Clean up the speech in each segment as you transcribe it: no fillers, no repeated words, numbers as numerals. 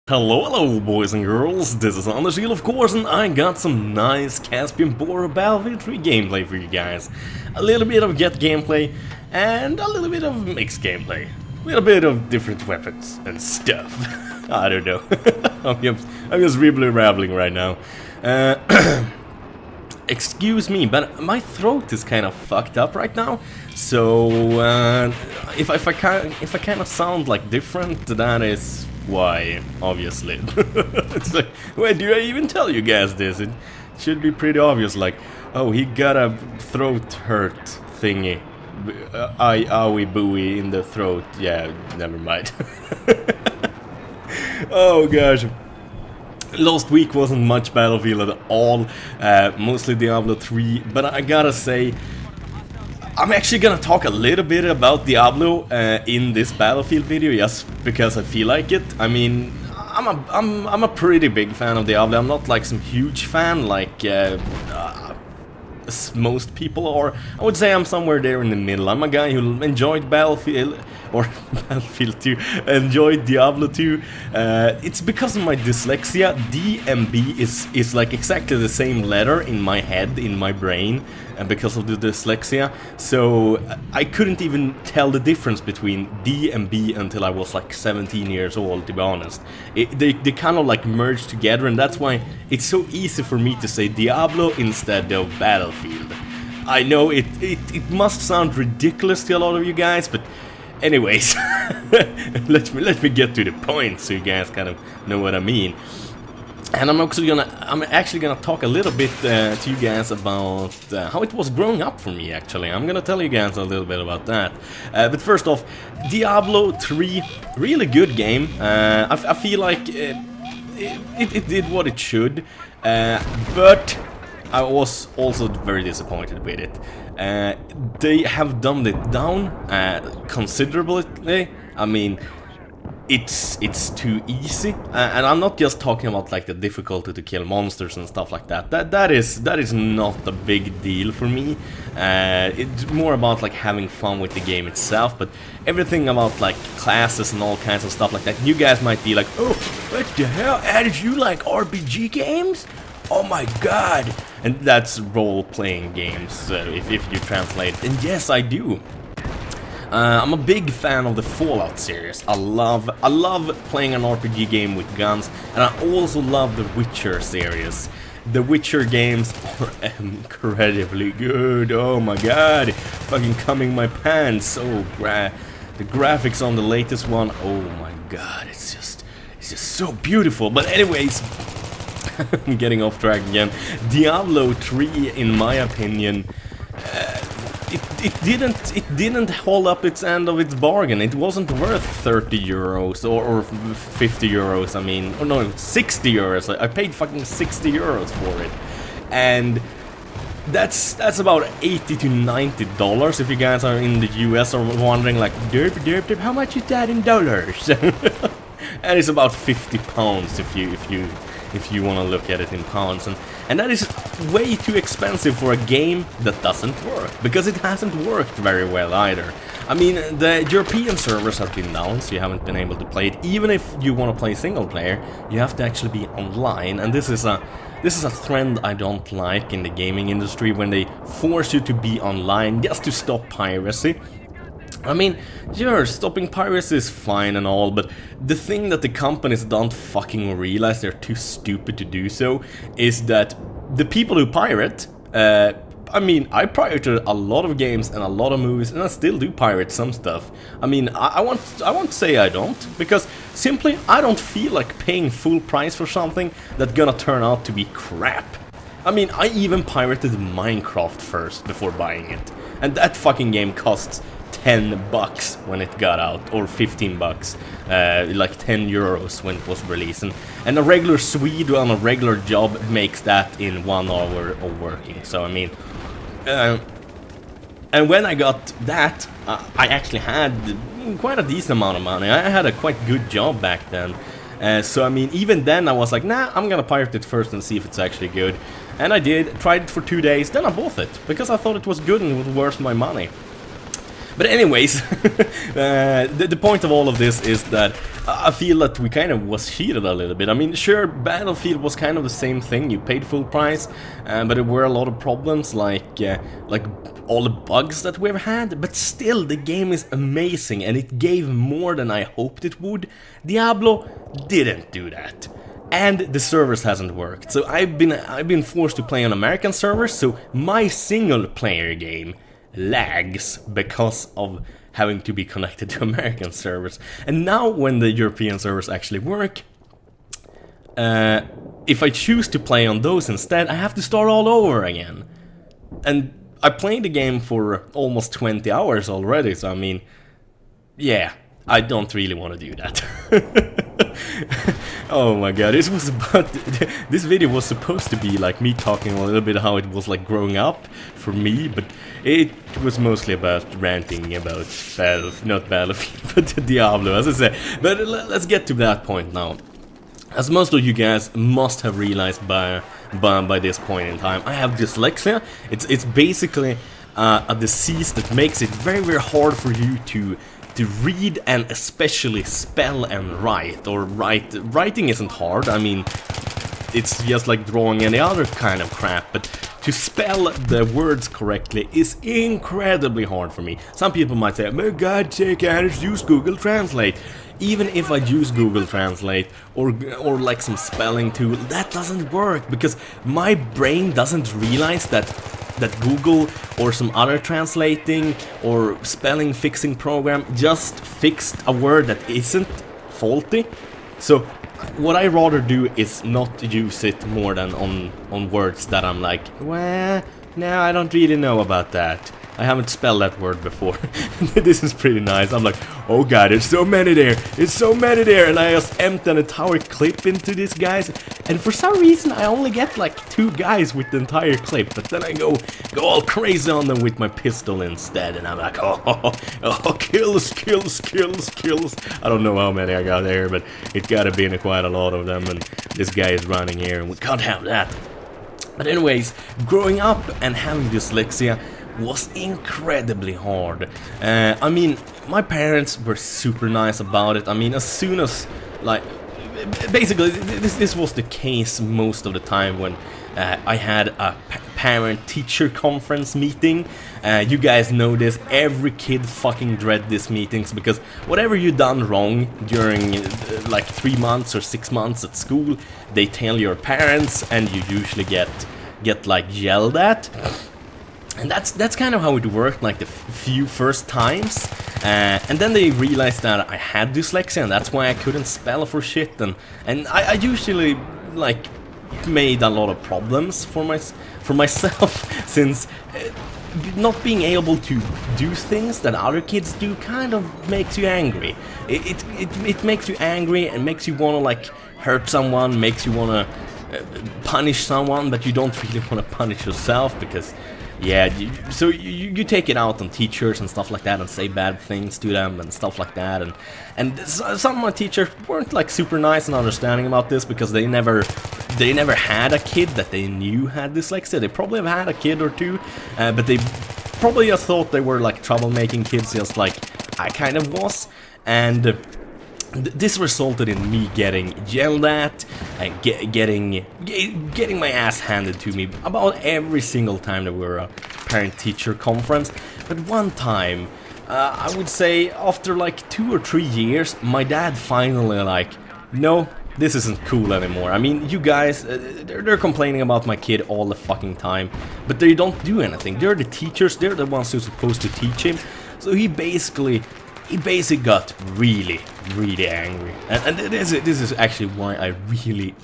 Hello boys and girls, this is ImAnderZEL of course, and I got some nice Caspian Battlefield 3 gameplay for you guys. A little bit of get gameplay, and a little bit of mixed gameplay. A little bit of different weapons and stuff. I don't know. I'm just rambling right now. Excuse me, but my throat is kind of fucked up right now, so if I kind of sound like different, that is why, obviously. It's like, wait, do I even tell you guys this? It should be pretty obvious, like, oh, he got a throat hurt thingy. Owie booey in the throat. Yeah, never mind. Oh gosh. Last week wasn't much Battlefield at all, mostly Diablo 3, but I gotta say, I'm actually gonna talk a little bit about Diablo in this Battlefield video, just because I feel like it. I mean, I'm a pretty big fan of Diablo. I'm not like some huge fan like most people are. I would say I'm somewhere there in the middle. I'm a guy who enjoyed Battlefield, or Battlefield 2, enjoyed Diablo 2. It's because of my dyslexia. D and B is like exactly the same letter in my head, in my brain, and because of the dyslexia, so I couldn't even tell the difference between D and B until I was like 17 years old, to be honest. They kind of like merged together, and that's why it's so easy for me to say Diablo instead of Battlefield. I know it must sound ridiculous to a lot of you guys, but anyways, let me get to the point so you guys kind of know what I mean. And I'm actually gonna talk a little bit to you guys about how it was growing up for me. Actually, I'm gonna tell you guys a little bit about that. But first off, Diablo 3, really good game. I feel like it did what it should, but I was also very disappointed with it. They have dumbed it down considerably. I mean, it's too easy, and I'm not just talking about like the difficulty to kill monsters and stuff like that. That is not a big deal for me. It's more about like having fun with the game itself. But everything about like classes and all kinds of stuff like that, you guys might be like, oh, what the hell? Added you like RPG games? Oh my god! And that's role-playing games, if you translate it. And yes, I do. I'm a big fan of the Fallout series. I love playing an RPG game with guns, and I also love the Witcher series. The Witcher games are incredibly good. Oh my god, fucking coming my pants. Oh, the graphics on the latest one. Oh my god, it's just so beautiful. But anyways, I'm getting off track again. Diablo 3, in my opinion, it didn't hold up its end of its bargain. It wasn't worth 30 euros or 50 euros. I mean, or no, 60 euros. I paid fucking 60 euros for it, and that's about 80 to 90 dollars if you guys are in the US or wondering like, derp, how much is that in dollars? And it's about 50 pounds if you want to look at it in pounds, and that is way too expensive for a game that doesn't work, because it hasn't worked very well either. I mean, the European servers have been down, so you haven't been able to play it. Even if you want to play single player, you have to actually be online, and this is a trend I don't like in the gaming industry, when they force you to be online just to stop piracy. I mean, sure, stopping piracy is fine and all, but the thing that the companies don't fucking realize, they're too stupid to do so, is that the people who pirate, I mean, I pirated a lot of games and a lot of movies, and I still do pirate some stuff. I mean, I won't say I don't, because simply I don't feel like paying full price for something that's gonna turn out to be crap. I mean, I even pirated Minecraft first before buying it, and that fucking game costs $10 when it got out, or 15 bucks, like 10 euros when it was released, and a regular Swede on a regular job makes that in 1 hour of working. So I mean, and when I got that, I actually had quite a decent amount of money. I had a quite good job back then, so I mean, even then I was like, nah, I'm gonna pirate it first and see if it's actually good. And I did, tried it for 2 days, then I bought it because I thought it was good and it was worth my money. But anyways, the point of all of this is that I feel that we kind of was cheated a little bit. I mean, sure, Battlefield was kind of the same thing. You paid full price, but there were a lot of problems, like all the bugs that we've had. But still, the game is amazing, and it gave more than I hoped it would. Diablo didn't do that. And the servers hasn't worked. So I've been forced to play on American servers, so my single player game lags because of having to be connected to American servers. And now when the European servers actually work, if I choose to play on those instead, I have to start all over again. And I played the game for almost 20 hours already, so I mean, yeah, I don't really want to do that. Oh my god, this video was supposed to be like me talking a little bit how it was like growing up for me, but it was mostly about ranting about not Battlefield, but Diablo, as I said. But let's get to that point now. As most of you guys must have realized by this point in time, I have dyslexia. It's basically a disease that makes it very, very hard for you to read and especially spell and write. Or writing isn't hard, I mean, it's just like drawing any other kind of crap, but to spell the words correctly is incredibly hard for me. Some people might say, "My God, take Anders, use Google Translate." Even if I use Google Translate or like some spelling tool, that doesn't work because my brain doesn't realize that Google or some other translating or spelling fixing program just fixed a word that isn't faulty. So what I rather do is not use it more than on words that I'm like, well, no, I don't really know about that. I haven't spelled that word before. This is pretty nice. I'm like, oh god, there's so many there. It's so many there. And I just empty an entire clip into these guys. And for some reason, I only get like 2 guys with the entire clip. But then I go all crazy on them with my pistol instead. And I'm like, oh, kills. I don't know how many I got there, but it gotta be quite a lot of them. And this guy is running here, and we can't have that. But anyways, growing up and having dyslexia was incredibly hard. I mean, my parents were super nice about it. I mean, as soon as, like, basically, this was the case most of the time when I had a parent-teacher conference meeting. You guys know this, every kid fucking dread these meetings because whatever you done wrong during like 3 months or 6 months at school, they tell your parents and you usually get like yelled at. And that's kind of how it worked, like the few first times, and then they realized that I had dyslexia, and that's why I couldn't spell for shit, and I usually like made a lot of problems for myself, since not being able to do things that other kids do kind of makes you angry. It makes you angry and makes you wanna like hurt someone, makes you wanna punish someone, but you don't really wanna punish yourself because. Yeah, so you take it out on teachers and stuff like that and say bad things to them and stuff like that, and some of my teachers weren't like super nice and understanding about this because they never had a kid that they knew had dyslexia. They probably have had a kid or two, but they probably just thought they were like troublemaking kids, just like I kind of was, and this resulted in me getting yelled at and getting my ass handed to me about every single time that we were a parent-teacher conference. But one time, I would say after like 2 or 3 years, my dad finally like, no, this isn't cool anymore. I mean, you guys, they're complaining about my kid all the fucking time, but they don't do anything. They're the teachers, they're the ones who're supposed to teach him. So he basically got really angry, and this is actually why I really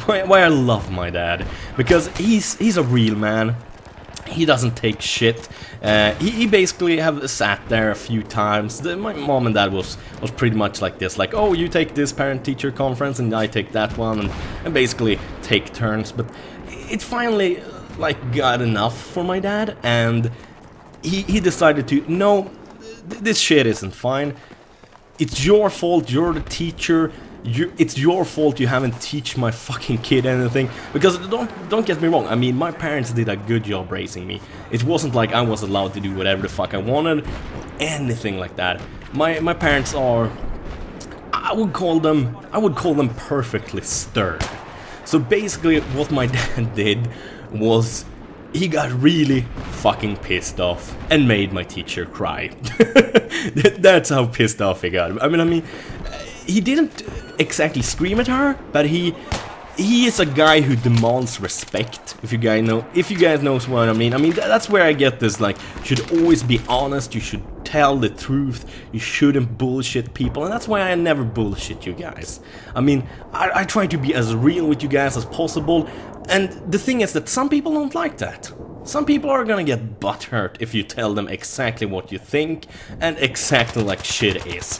why I love my dad, because he's a real man. He doesn't take shit. He basically have sat there a few times. My mom and dad was pretty much like this, like, oh, you take this parent-teacher conference and I take that one, and basically take turns. But it finally like got enough for my dad, and he decided to, no, this shit isn't fine. It's your fault, you're the teacher. it's your fault you haven't teach my fucking kid anything. Because don't get me wrong, I mean, my parents did a good job raising me. It wasn't like I was allowed to do whatever the fuck I wanted, anything like that. My parents are, I would call them perfectly stern. So basically what my dad did was he got really fucking pissed off and made my teacher cry. That's how pissed off he got. I mean, he didn't exactly scream at her, but he is a guy who demands respect. If you guys knows what I mean. I mean, that's where I get this, like, you should always be honest, you should tell the truth, you shouldn't bullshit people, and that's why I never bullshit you guys. I mean, I try to be as real with you guys as possible, and the thing is that some people don't like that. Some people are gonna get butthurt if you tell them exactly what you think and exactly like shit is.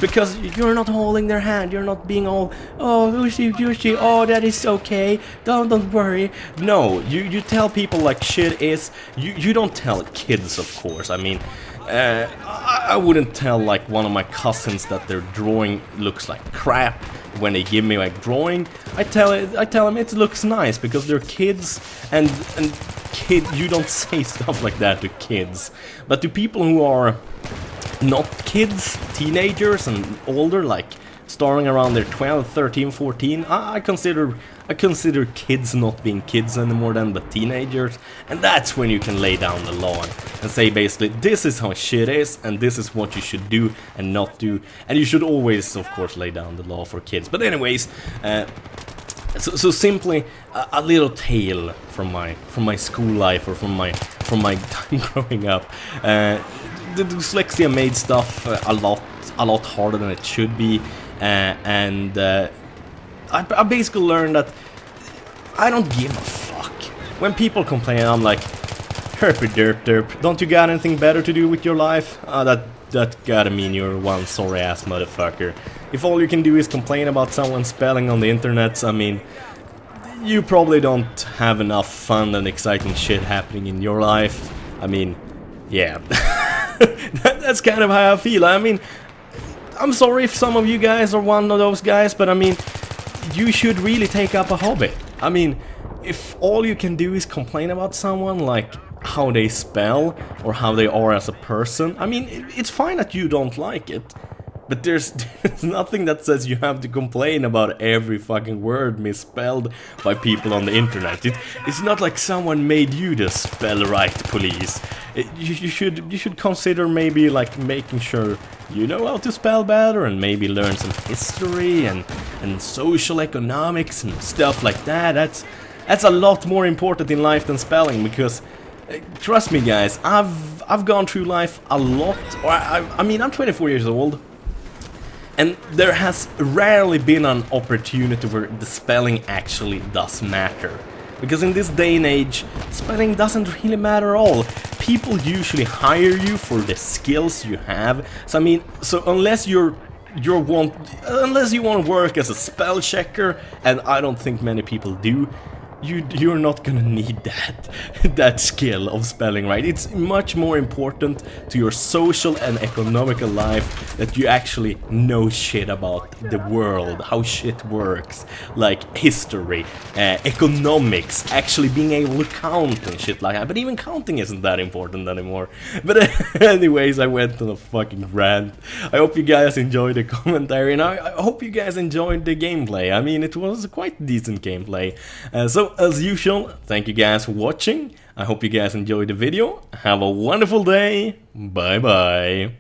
Because you're not holding their hand, you're not being all, oh, Yoshi, oh, that is okay, don't worry. No, you tell people like shit is. You don't tell kids, of course. I mean, I wouldn't tell like one of my cousins that their drawing looks like crap when they give me like drawing. I tell them it looks nice because they're kids, and you don't say stuff like that to kids. But to people who are not kids, teenagers and older, like starting around their 12, 13, 14, I consider kids not being kids anymore then, but teenagers. And that's when you can lay down the law and say basically, this is how shit is, and this is what you should do and not do. And you should always, of course, lay down the law for kids. But anyways, so simply a little tale from my school life, or from my time growing up. The dyslexia made stuff a lot harder than it should be, and I basically learned that I don't give a fuck. When people complain, I'm like, herpy derp derp, don't you got anything better to do with your life? That gotta mean you're one sorry ass motherfucker. If all you can do is complain about someone's spelling on the internet, I mean, you probably don't have enough fun and exciting shit happening in your life. I mean, yeah. That's kind of how I feel. I mean, I'm sorry if some of you guys are one of those guys, but I mean, you should really take up a hobby. I mean, if all you can do is complain about someone, like how they spell or how they are as a person, I mean, it's fine that you don't like it, but there's nothing that says you have to complain about every fucking word misspelled by people on the internet. It's not like someone made you the spell right police. You should consider maybe like making sure you know how to spell better, and maybe learn some history and social economics and stuff like that. That's a lot more important in life than spelling, because trust me guys, I've gone through life a lot. Or I mean, I'm 24 years old, and there has rarely been an opportunity where the spelling actually does matter. Because in this day and age, spelling doesn't really matter at all. People usually hire you for the skills you have. So I mean, unless you want to work as a spell checker, and I don't think many people do, you're not gonna need that skill of spelling right. It's much more important to your social and economical life that you actually know shit about the world, how shit works, like history, economics, actually being able to count and shit like that. But even counting isn't that important anymore. But anyways, I went on a fucking rant. I hope you guys enjoyed the commentary, and I hope you guys enjoyed the gameplay. I mean, it was quite decent gameplay. So as usual, thank you guys for watching. I hope you guys enjoyed the video. Have a wonderful day. Bye bye.